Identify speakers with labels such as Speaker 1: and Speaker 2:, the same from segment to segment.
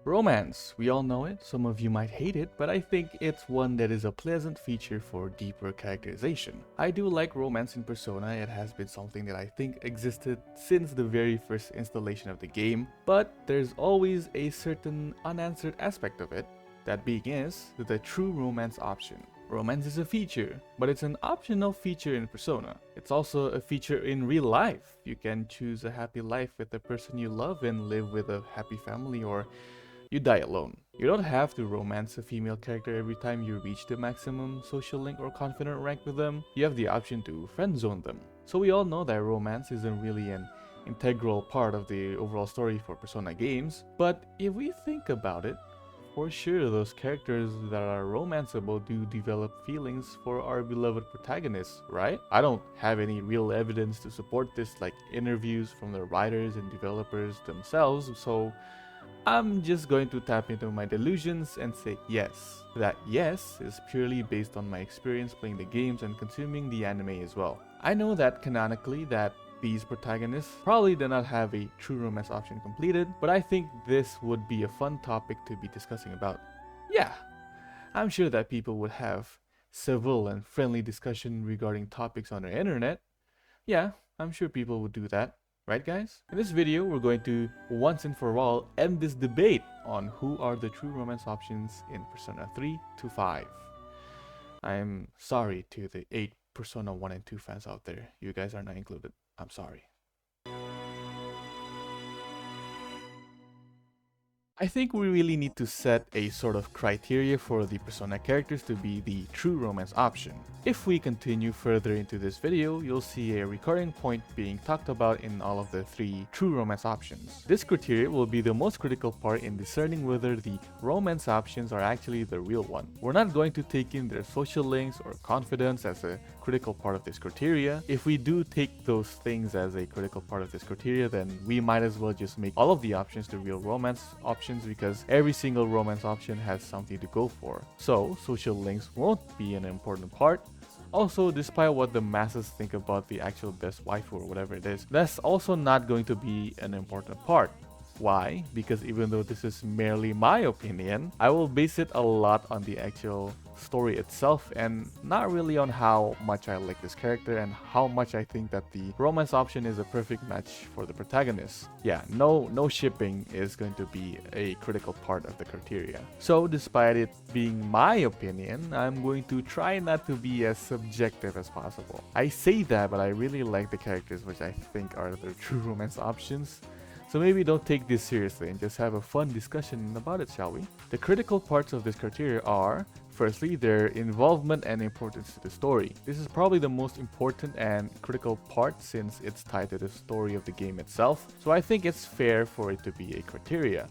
Speaker 1: Romance. We all know it, some of you might hate it, but I think it's one that is a pleasant feature for deeper characterization. I do like romance in Persona. It has been something that I think existed since the very first installation of the game, but there's always a certain unanswered aspect of it. That being is the true romance option. Romance is a feature, but it's an optional feature in Persona. It's also a feature in real life. You can choose a happy life with the person you love and live with a happy family, or you die alone. You don't have to romance a female character every time you reach the maximum social link or confident rank with them. You have the option to friend zone them. So we all know that romance isn't really an integral part of the overall story for Persona games, but if we think about it, for sure those characters that are romanceable do develop feelings for our beloved protagonists, right? I don't have any real evidence to support this, like interviews from the writers and developers themselves, so I'm just going to tap into my delusions and say yes. That yes is purely based on my experience playing the games and consuming the anime as well. I know that canonically that these protagonists probably do not have a true romance option completed, but I think this would be a fun topic to be discussing about. Yeah, I'm sure that people would have civil and friendly discussion regarding topics on the internet. Yeah, I'm sure people would do that. Right guys? In this video, we're going to once and for all end this debate on who are the true romance options in Persona 3 to 5. I'm sorry to the 8 Persona 1 and 2 fans out there. You guys are not included. I'm sorry. I think we really need to set a sort of criteria for the Persona characters to be the true romance option. If we continue further into this video, you'll see a recurring point being talked about in all of the 3 true romance options. This criteria will be the most critical part in discerning whether the romance options are actually the real one. We're not going to take in their social links or confidence as a critical part of this criteria. If we do take those things as a critical part of this criteria, then we might as well just make all of the options the real romance options, because every single romance option has something to go for. So social links won't be an important part. Also, despite what the masses think about the actual best waifu or whatever it is, that's also not going to be an important part. Why? Because even though this is merely my opinion, I will base it a lot on the actual story itself and not really on how much I like this character and how much I think that the romance option is a perfect match for the protagonist. Yeah, no shipping is going to be a critical part of the criteria. So despite it being my opinion, I'm going to try not to be as subjective as possible. I say that, but I really like the characters which I think are the true romance options. So maybe don't take this seriously and just have a fun discussion about it, shall we? The critical parts of this criteria are, firstly, their involvement and importance to the story. This is probably the most important and critical part since it's tied to the story of the game itself, so I think it's fair for it to be a criteria.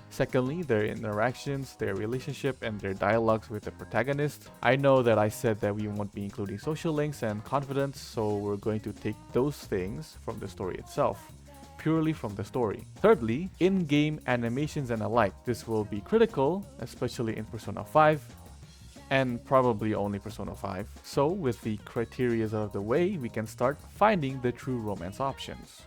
Speaker 1: Secondly, their interactions, their relationship, and their dialogues with the protagonist. I know that I said that we won't be including social links and confidence, so we're going to take those things from the story itself. Purely from the story. Thirdly, in-game animations and alike. This will be critical, especially in Persona 5, and probably only Persona 5. So with the criteria out of the way, we can start finding the true romance options.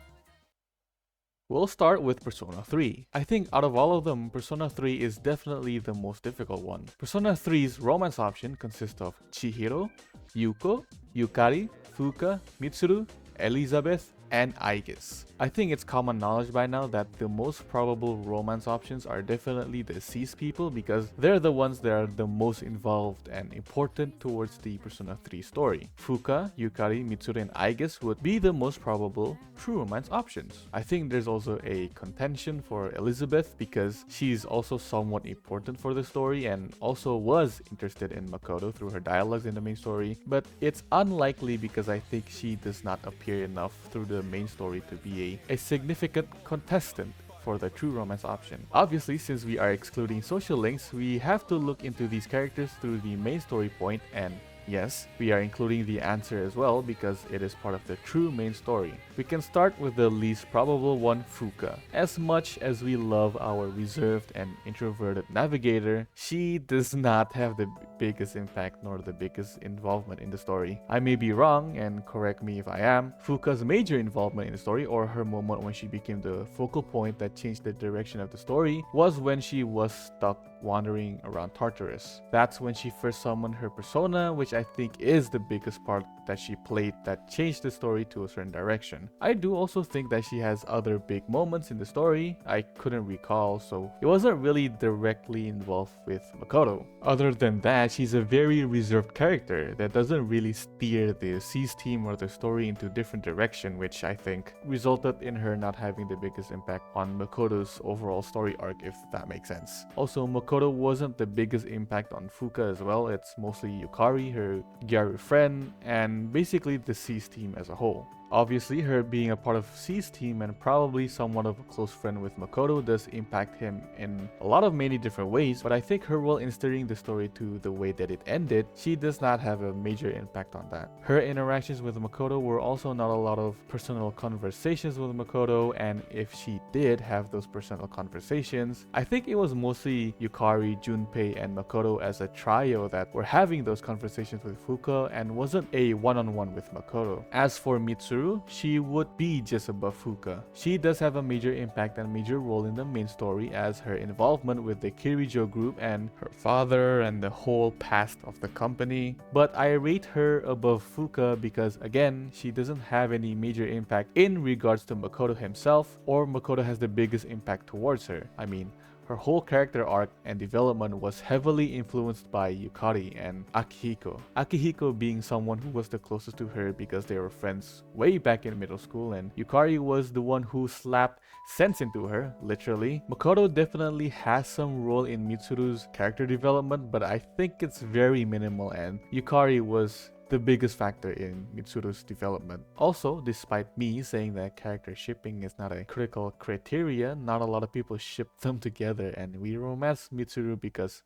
Speaker 1: We'll start with Persona 3. I think out of all of them, Persona 3 is definitely the most difficult one. Persona 3's romance option consists of Chihiro, Yuko, Yukari, Fuka, Mitsuru, Elizabeth, and Aigis. I think it's common knowledge by now that the most probable romance options are definitely the Cease people, because they're the ones that are the most involved and important towards the Persona 3 story. Fuka, Yukari, Mitsuru, and Aigis would be the most probable true romance options. I think there's also a contention for Elizabeth because she's also somewhat important for the story and also was interested in Makoto through her dialogues in the main story, but it's unlikely because I think she does not appear enough through the main story to be a significant contestant for the true romance option. Obviously, since we are excluding social links, we have to look into these characters through the main story point, and yes, we are including the answer as well because it is part of the true main story. We can start with the least probable one, Fuka. As much as we love our reserved and introverted navigator, she does not have the biggest impact nor the biggest involvement in the story. I may be wrong, and correct me if I am. Fuka's major involvement in the story, or her moment when she became the focal point that changed the direction of the story, was when she was stuck wandering around Tartarus. That's when she first summoned her persona, which I think is the biggest part that she played that changed the story to a certain direction. I do also think that she has other big moments in the story I couldn't recall, so it wasn't really directly involved with Makoto. Other than that, she's a very reserved character that doesn't really steer the C's team or the story into different direction, which I think resulted in her not having the biggest impact on Makoto's overall story arc, if that makes sense. Also, Makoto wasn't the biggest impact on Fuka as well. It's mostly Yukari, her Gyaru friend, and basically the C's team as a whole. Obviously, her being a part of C's team and probably somewhat of a close friend with Makoto does impact him in a lot of many different ways, but I think her role in steering the story to the way that it ended, she does not have a major impact on that. Her interactions with Makoto were also not a lot of personal conversations with Makoto, and if she did have those personal conversations, I think it was mostly Yukari, Junpei, and Makoto as a trio that were having those conversations with Fuka and wasn't a one-on-one with Makoto. As for Mitsuru, she would be just above Fuka. She does have a major impact and major role in the main story, as her involvement with the Kirijo group and her father and the whole past of the company. But I rate her above Fuka because, again, she doesn't have any major impact in regards to Makoto himself, or Makoto has the biggest impact towards her. I mean, her whole character arc and development was heavily influenced by Yukari and Akihiko. Akihiko being someone who was the closest to her because they were friends way back in middle school, and Yukari was the one who slapped sense into her, literally. Makoto definitely has some role in Mitsuru's character development, but I think it's very minimal, and Yukari was the biggest factor in Mitsuru's development. Also, despite me saying that character shipping is not a critical criteria, not a lot of people ship them together, and we romance Mitsuru because,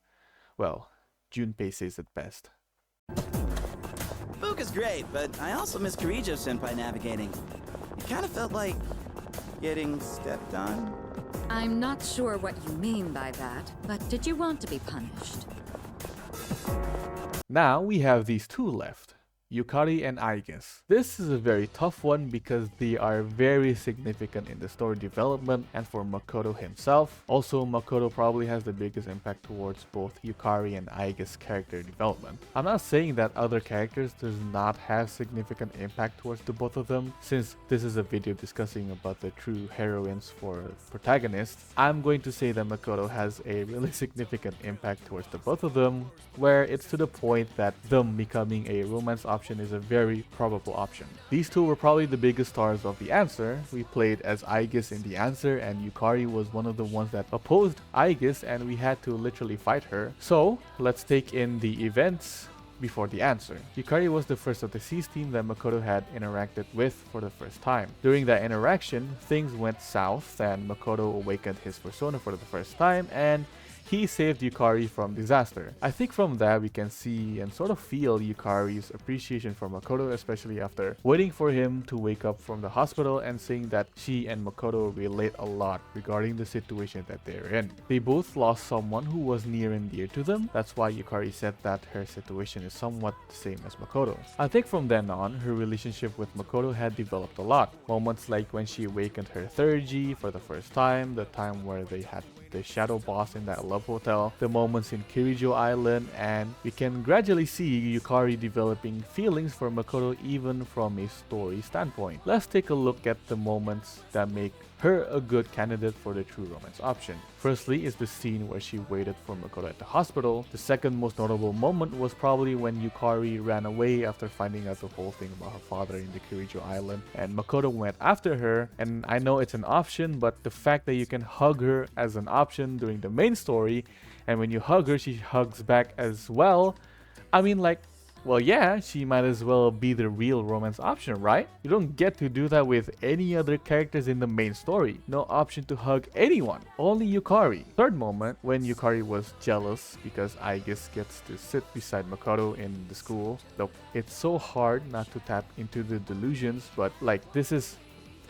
Speaker 1: well, Junpei says it best.
Speaker 2: Fuka's great, but I also miss Kirijo-senpai navigating. It kind of felt like getting stepped on.
Speaker 3: I'm not sure what you mean by that, but did you want to be punished?
Speaker 1: Now we have these two left, Yukari and Aigis. This is a very tough one because they are very significant in the story development and for Makoto himself. Also, Makoto probably has the biggest impact towards both Yukari and Aigis' character development. I'm not saying that other characters does not have significant impact towards the both of them, since this is a video discussing about the true heroines for protagonists. I'm going to say that Makoto has a really significant impact towards the both of them, where it's to the point that them becoming a romance option is a very probable option. These two were probably the biggest stars of the answer. We played as Aigis in the answer, and Yukari was one of the ones that opposed Aigis, and we had to literally fight her. So let's take in the events before the answer. Yukari was the first of the C's team that Makoto had interacted with for the first time. During that interaction, things went south and Makoto awakened his persona for the first time, and he saved Yukari from disaster. I think from that we can see and sort of feel Yukari's appreciation for Makoto, especially after waiting for him to wake up from the hospital and saying that she and Makoto relate a lot regarding the situation that they're in. They both lost someone who was near and dear to them. That's why Yukari said that her situation is somewhat the same as Makoto's. I think from then on, her relationship with Makoto had developed a lot. Moments like when she awakened her third G for the first time, the time where they had the shadow boss in that love hotel, the moments in Kirijo Island, and we can gradually see Yukari developing feelings for Makoto even from a story standpoint. Let's take a look at the moments that make her a good candidate for the true romance option. Firstly is the scene where she waited for Makoto at the hospital. The second most notable moment was probably when Yukari ran away after finding out the whole thing about her father in the Kirijo Island, and Makoto went after her. And I know it's an option, but the fact that you can hug her as an option during the main story, and when you hug her, she hugs back as well. I mean, like, well, yeah, she might as well be the real romance option, right? You don't get to do that with any other characters in the main story. No option to hug anyone, only Yukari. Third moment, when Yukari was jealous because Aigis gets to sit beside Makoto in the school. Though it's so hard not to tap into the delusions, but like, this is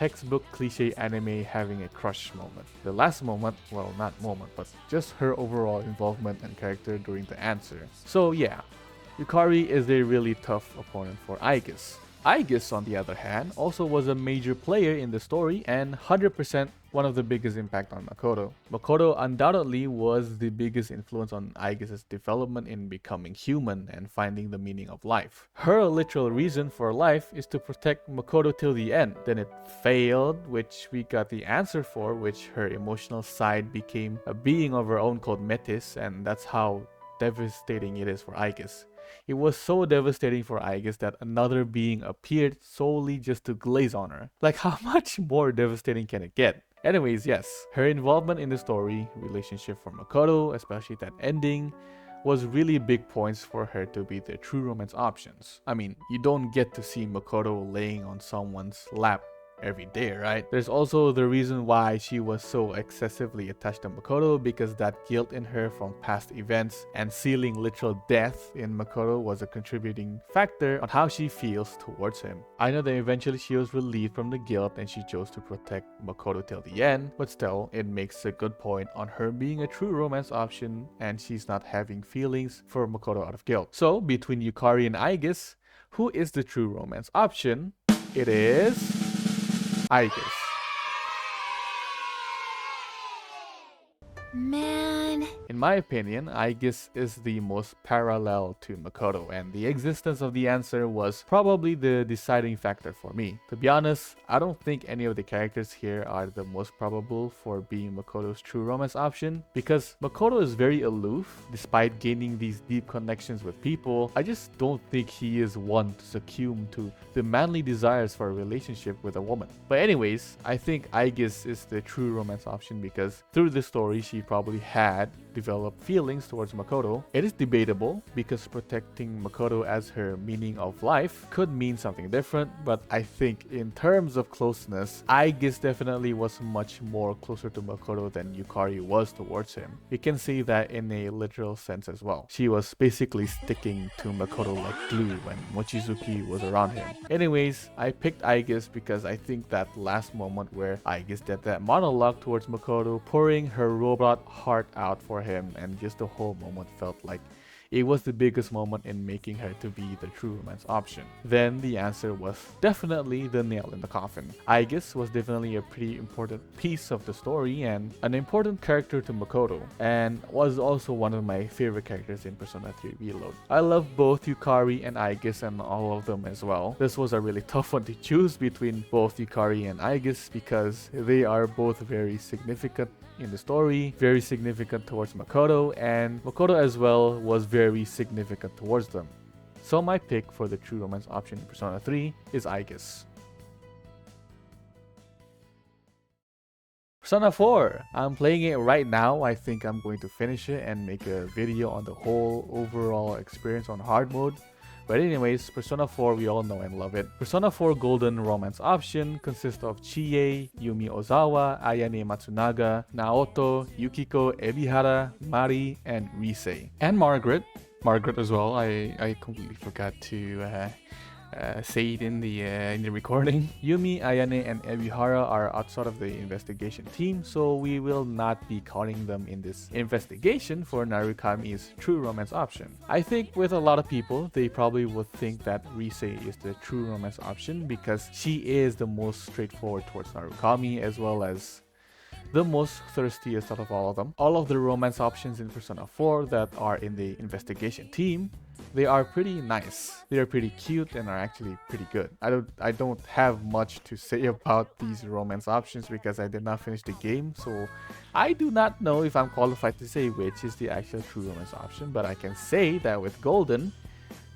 Speaker 1: textbook cliche anime having a crush moment. The last moment, well, not moment, but just her overall involvement and character during the answer. So yeah, Yukari is a really tough opponent for Aigis. Aigis, on the other hand, also was a major player in the story and 100% one of the biggest impact on Makoto. Makoto undoubtedly was the biggest influence on Aigis' development in becoming human and finding the meaning of life. Her literal reason for life is to protect Makoto till the end. Then it failed, which we got the answer for, which her emotional side became a being of her own called Metis, and that's how devastating it is for Aigis. It was so devastating for Aigis that another being appeared solely just to glaze on her. Like, how much more devastating can it get? Anyways, yes, her involvement in the story, relationship for Makoto, especially that ending, was really big points for her to be the true romance options. I mean, you don't get to see Makoto laying on someone's lap every day, right? There's also the reason why she was so excessively attached to Makoto, because that guilt in her from past events and sealing literal death in Makoto was a contributing factor on how she feels towards him. I know that eventually she was relieved from the guilt and she chose to protect Makoto till the end, but still, it makes a good point on her being a true romance option and she's not having feelings for Makoto out of guilt. So, between Yukari and Aigis, who is the true romance option? It is Aigis.
Speaker 3: Man.
Speaker 1: In my opinion, Aigis is the most parallel to Makoto, and the existence of the answer was probably the deciding factor for me. To be honest, I don't think any of the characters here are the most probable for being Makoto's true romance option, because Makoto is very aloof. Despite gaining these deep connections with people, I just don't think he is one to succumb to the manly desires for a relationship with a woman. But anyways, I think Aigis is the true romance option because through the story she probably had developed feelings towards Makoto. It is debatable because protecting Makoto as her meaning of life could mean something different, but I think in terms of closeness, Aigis definitely was much more closer to Makoto than Yukari was towards him. You can see that in a literal sense as well. She was basically sticking to Makoto like glue when Mochizuki was around him. Anyways, I picked Aigis because I think that last moment where Aigis did that monologue towards Makoto, pouring her robot heart out for him, and just the whole moment felt like it was the biggest moment in making her to be the true romance option. Then the answer was definitely the nail in the coffin. Aigis was definitely a pretty important piece of the story and an important character to Makoto, and was also one of my favorite characters in Persona 3 Reload. I love both Yukari and Aigis and all of them as well. This was a really tough one to choose between both Yukari and Aigis because they are both very significant in the story, very significant towards Makoto, and Makoto as well was very significant towards them. So my pick for the true romance option in Persona 3 is Aigis. Persona 4. I'm playing it right now. I think I'm going to finish it and make a video on the whole overall experience on hard mode. But anyways, Persona 4, we all know and love it. Persona 4 Golden Romance option consists of Chie, Yumi Ozawa, Ayane Matsunaga, Naoto, Yukiko, Ebihara, Mari, and Rise. And Margaret as well. I completely forgot to say it in the recording. Yumi, Ayane, and Ebihara are outside of the investigation team, so we will not be counting them in this investigation for Narukami's true romance option. I think with a lot of people, they probably would think that Rise is the true romance option because she is the most straightforward towards Narukami as well as the most thirstiest out of all of them. All of the romance options in Persona 4 that are in the investigation team, they are pretty nice. They are pretty cute and are actually pretty good. I don't have much to say about these romance options because I did not finish the game, so I do not know if I'm qualified to say which is the actual true romance option, but I can say that with Golden,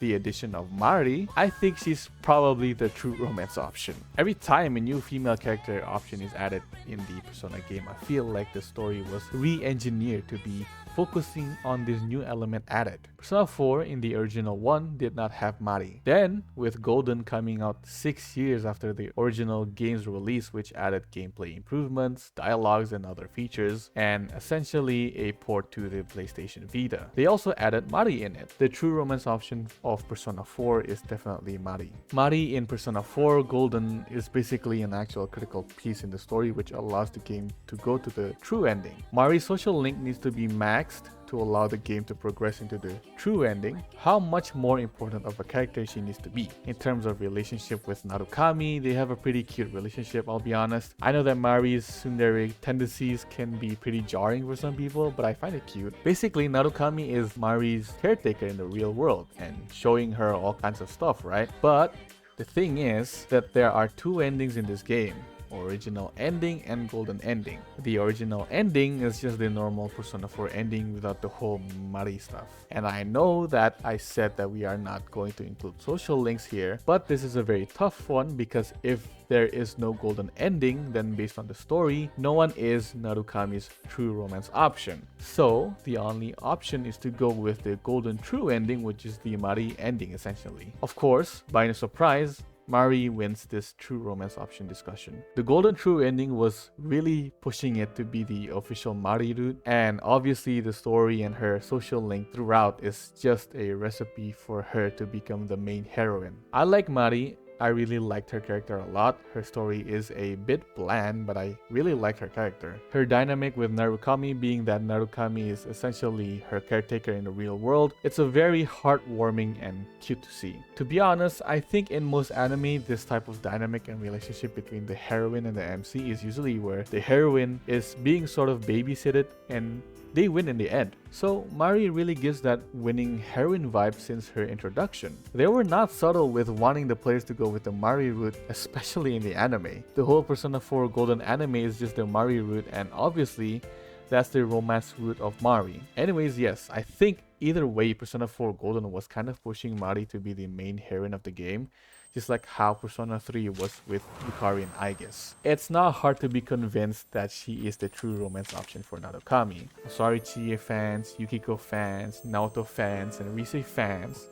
Speaker 1: the addition of Mari, I think she's probably the true romance option. Every time a new female character option is added in the Persona game, I feel like the story was re-engineered to be focusing on this new element added. Persona 4 in the original one did not have Mari. Then, with Golden coming out 6 years after the original game's release, which added gameplay improvements, dialogues, and other features, and essentially a port to the PlayStation Vita. They also added Mari in it. The true romance option of Persona 4 is definitely Mari. Mari in Persona 4 Golden is basically an actual critical piece in the story which allows the game to go to the true ending. Mari's social link needs to be maxed to allow the game to progress into the true ending. How much more important of a character she needs to be. In terms of relationship with Narukami, they have a pretty cute relationship, I'll be honest. I know that Mari's tsundere tendencies can be pretty jarring for some people, but I find it cute. Basically, Narukami is Mari's caretaker in the real world and showing her all kinds of stuff, right? But the thing is that there are two endings in this game. Original ending and golden ending. The original ending is just the normal Persona 4 ending without the whole Mari stuff. And I know that I said that we are not going to include social links here, but this is a very tough one because if there is no golden ending, then based on the story, no one is Narukami's true romance option. So the only option is to go with the golden true ending, which is the Mari ending essentially. Of course, by no surprise, Mari wins this true romance option discussion. The golden true ending was really pushing it to be the official Mari route, and obviously the story and her social link throughout is just a recipe for her to become the main heroine. I like Mari. I really liked her character a lot. Her story is a bit bland, but I really like her character. Her dynamic with Narukami being that Narukami is essentially her caretaker in the real world, it's a very heartwarming and cute to see. To be honest, I think in most anime, this type of dynamic and relationship between the heroine and the MC is usually where the heroine is being sort of babysitted and they win in the end. So Mari really gives that winning heroine vibe since her introduction. They were not subtle with wanting the players to go with the Mari route, especially in the anime. The whole Persona 4 Golden anime is just the Mari route, and obviously that's the romance route of Mari. Anyways, yes, I think either way Persona 4 Golden was kind of pushing Mari to be the main heroine of the game, just like how Persona 3 was with Yukari and Aigis. It's not hard to be convinced that she is the true romance option for Narukami. I'm sorry Chie fans, Yukiko fans, Naoto fans, and Rise fans,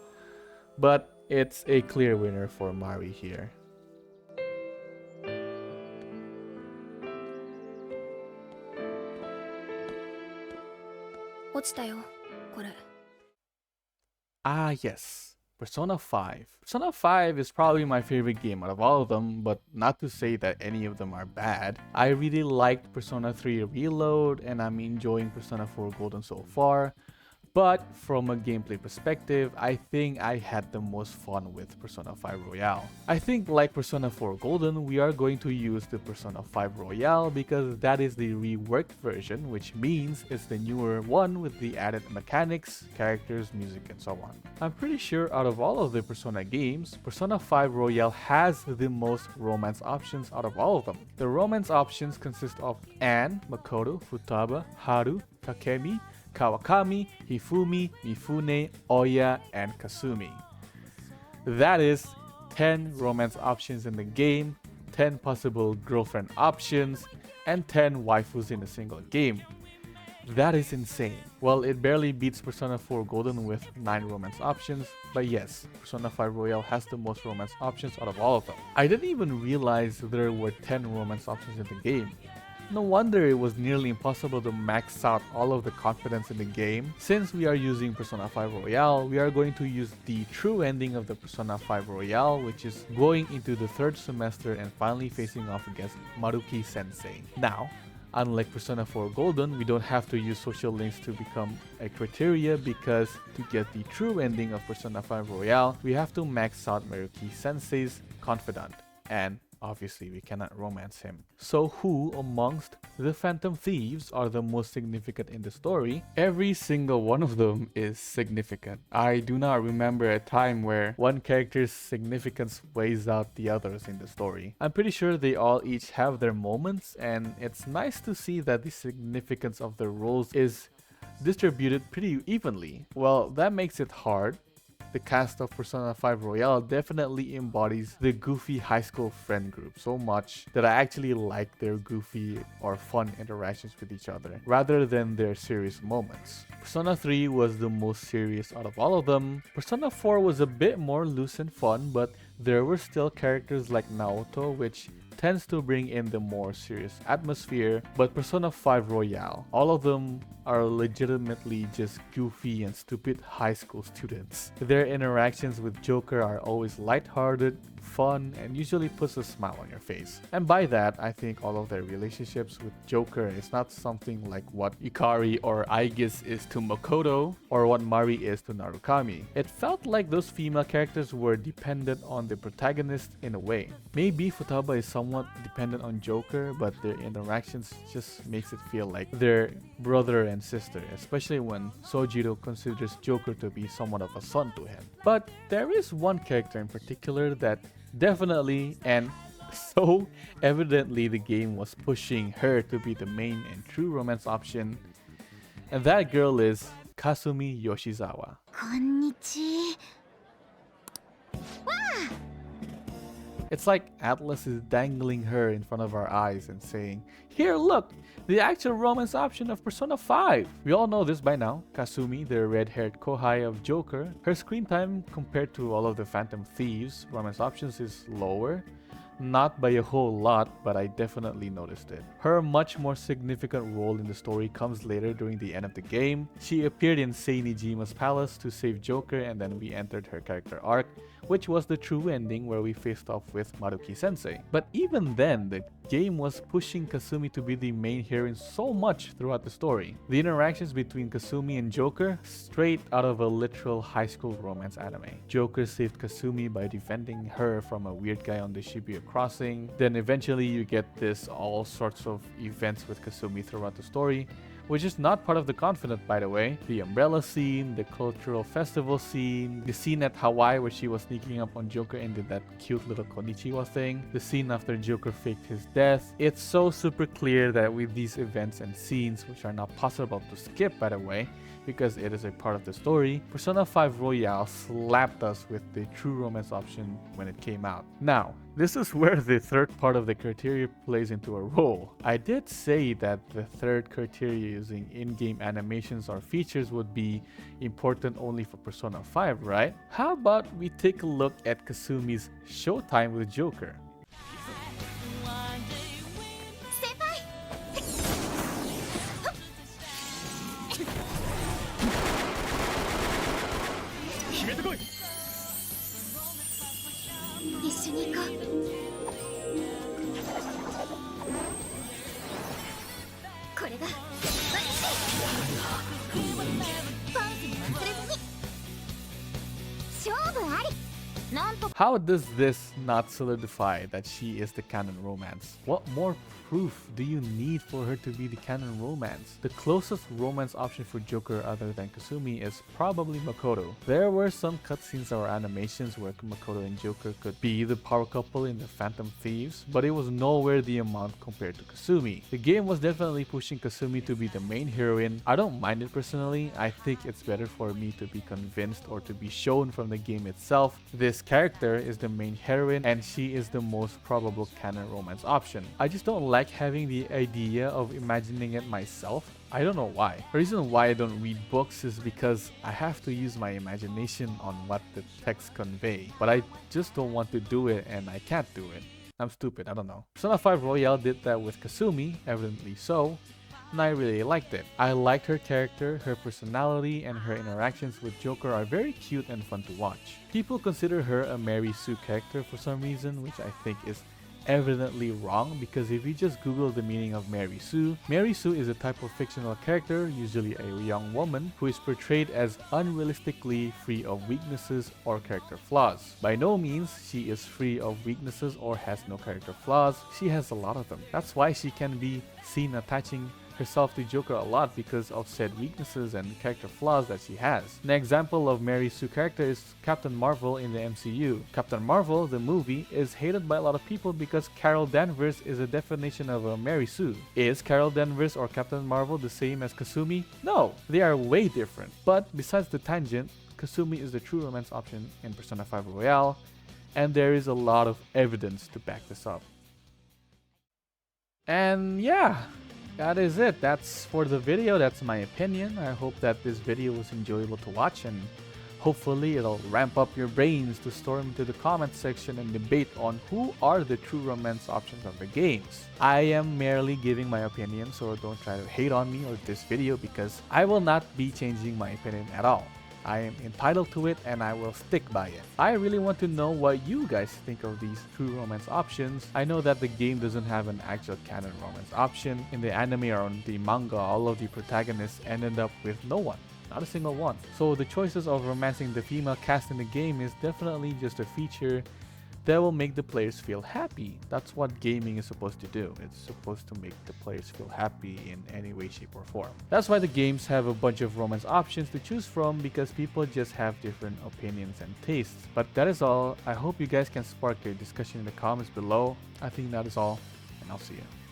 Speaker 1: but it's a clear winner for Mari here.
Speaker 4: 落ちたよ、これ。
Speaker 1: Ah yes, Persona 5. Persona 5 is probably my favorite game out of all of them, but not to say that any of them are bad. I really liked Persona 3 Reload and I'm enjoying Persona 4 Golden so far. But from a gameplay perspective, I think I had the most fun with Persona 5 Royale. I think like Persona 4 Golden, we are going to use the Persona 5 Royale because that is the reworked version, which means it's the newer one with the added mechanics, characters, music, and so on. I'm pretty sure out of all of the Persona games, Persona 5 Royale has the most romance options out of all of them. The romance options consist of Anne, Makoto, Futaba, Haru, Takemi, Kawakami, Hifumi, Mifune, Oya, and Kasumi. That is 10 romance options in the game, 10 possible girlfriend options, and 10 waifus in a single game. That is insane. Well, it barely beats Persona 4 Golden with 9 romance options, but yes, Persona 5 Royale has the most romance options out of all of them. I didn't even realize there were 10 romance options in the game. No wonder it was nearly impossible to max out all of the confidence in the game. Since we are using Persona 5 Royale, we are going to use the true ending of the Persona 5 Royale, which is going into the 3rd semester and finally facing off against Maruki Sensei. Now, unlike Persona 4 Golden, we don't have to use social links to become a criteria because to get the true ending of Persona 5 Royale, we have to max out Maruki Sensei's confidant. And obviously, we cannot romance him. So who amongst the Phantom Thieves are the most significant in the story? Every single one of them is significant. I do not remember a time where one character's significance weighs out the others in the story. I'm pretty sure they all each have their moments, and it's nice to see that the significance of their roles is distributed pretty evenly. Well, that makes it hard, the cast of Persona 5 Royale definitely embodies the goofy high school friend group so much that I actually like their goofy or fun interactions with each other, rather than their serious moments. Persona 3 was the most serious out of all of them. Persona 4 was a bit more loose and fun, but there were still characters like Naoto, which tends to bring in the more serious atmosphere. But Persona 5 Royale, all of them are legitimately just goofy and stupid high school students. Their interactions with Joker are always lighthearted, fun, and usually puts a smile on your face. And by that, I think all of their relationships with Joker is not something like what Ikari or Aigis is to Makoto, or what Mari is to Narukami. It felt like those female characters were dependent on the protagonist in a way. Maybe Futaba is somewhat dependent on Joker, but their interactions just makes it feel like they're brother and sister, especially when Sojiro considers Joker to be somewhat of a son to him. But there is one character in particular that definitely and so evidently the game was pushing her to be the main and true romance option, and that girl is Kasumi Yoshizawa.
Speaker 4: Konnichi.
Speaker 1: It's like Atlas is dangling her in front of our eyes and saying, "Here, look! The actual romance option of Persona 5! We all know this by now. Kasumi, the red-haired kohai of Joker, her screen time compared to all of the Phantom Thieves romance options is lower. Not by a whole lot, but I definitely noticed it. Her much more significant role in the story comes later during the end of the game. She appeared in Seinijima's palace to save Joker, and then we entered her character arc, which was the true ending where we faced off with Maruki-sensei. But even then, the game was pushing Kasumi to be the main heroine so much throughout the story. The interactions between Kasumi and Joker, straight out of a literal high school romance anime. Joker saved Kasumi by defending her from a weird guy on the Shibuya crossing. Then eventually you get this all sorts of events with Kasumi throughout the story, which is not part of the Confidant, by the way. The umbrella scene, the cultural festival scene, the scene at Hawaii where she was sneaking up on Joker and did that cute little konnichiwa thing, the scene after Joker faked his death. It's so super clear that with these events and scenes, which are not possible to skip, by the way, because it is a part of the story, Persona 5 Royale slapped us with the true romance option when it came out. Now, this is where the third part of the criteria plays into a role. I did say that the third criteria using in-game animations or features would be important only for Persona 5, right? How about we take a look at Kasumi's showtime with Joker? How does this not solidify that she is the canon romance? What more proof do you need for her to be the canon romance? The closest romance option for Joker other than Kasumi is probably Makoto. There were some cutscenes or animations where Makoto and Joker could be the power couple in the Phantom Thieves, but it was nowhere the amount compared to Kasumi. The game was definitely pushing Kasumi to be the main heroine. I don't mind it personally. I think it's better for me to be convinced or to be shown from the game itself this character is the main heroine and she is the most probable canon romance option. I just don't like having the idea of imagining it myself. I don't know why. The reason why I don't read books is because I have to use my imagination on what the text convey, but I just don't want to do it and I can't do it. I'm stupid, I don't know. Persona 5 Royale did that with Kasumi, evidently so, and I really liked it. I liked her character, her personality, and her interactions with Joker are very cute and fun to watch. People consider her a Mary Sue character for some reason, which I think is evidently wrong, because if you just Google the meaning of Mary Sue is a type of fictional character, usually a young woman, who is portrayed as unrealistically free of weaknesses or character flaws. By no means she is free of weaknesses or has no character flaws, she has a lot of them. That's why she can be seen attaching herself to Joker a lot because of said weaknesses and character flaws that she has. An example of Mary Sue character is Captain Marvel in the MCU. Captain Marvel, the movie, is hated by a lot of people because Carol Danvers is a definition of a Mary Sue. Is Carol Danvers or Captain Marvel the same as Kasumi? No, they are way different. But besides the tangent, Kasumi is the true romance option in Persona 5 Royale, and there is a lot of evidence to back this up. And yeah, that is it. That's for the video. That's my opinion. I hope that this video was enjoyable to watch, and hopefully it'll ramp up your brains to storm into the comment section and debate on who are the true romance options of the games. I am merely giving my opinion, so don't try to hate on me or this video, because I will not be changing my opinion at all. I am entitled to it and I will stick by it. I really want to know what you guys think of these true romance options. I know that the game doesn't have an actual canon romance option. In the anime or on the manga, all of the protagonists ended up with no one. Not a single one. So the choices of romancing the female cast in the game is definitely just a feature that will make the players feel happy. That's what gaming is supposed to do. It's supposed to make the players feel happy in any way, shape, or form. That's why the games have a bunch of romance options to choose from, because people just have different opinions and tastes. But that is all. I hope you guys can spark a discussion in the comments below. I think that is all, and I'll see you.